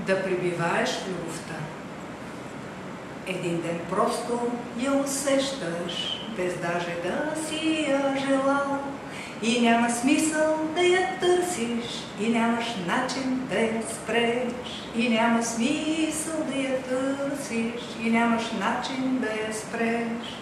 да пребиваеш в любовта. Един ден просто я усещаш, без даже да си я желал. И няма смисъл да я търсиш, и нямаш начин да я спреш. И няма смисъл да я търсиш, и нямаш начин да я спреш.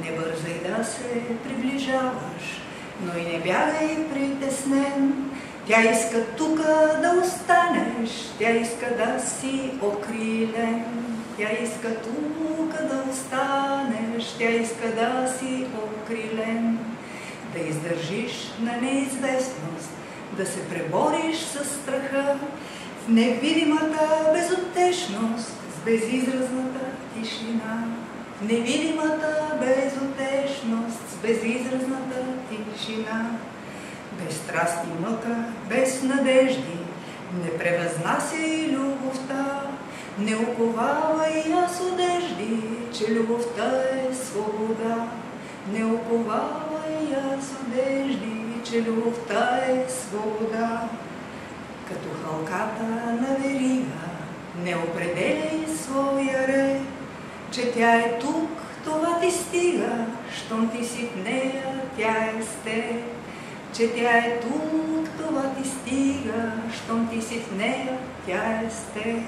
Не бързай да се приближаваш, но и не бягай притеснен. Тя иска тука да останеш, тя иска да си окрилен. Тя иска тука да останеш, тя иска да си окрилен. Да издържиш на неизвестност, да се пребориш със страха в невидимата безутешност, с безизразната тишина. В невидимата безутешност, с безизразната тишина. Без страст и мъка, без надежди, не превъзнасяй любовта. Не уковавай аз одежди, че любовта е свобода. Не уковавай аз одежди, че любовта е свобода. Като халката на верига, не определяй своя ред, че тя е тук, това ти стига, щом ти си в нея, тя е с теб. Че тя е тук, това ти стига, щом ти си в нея, тя е с теб.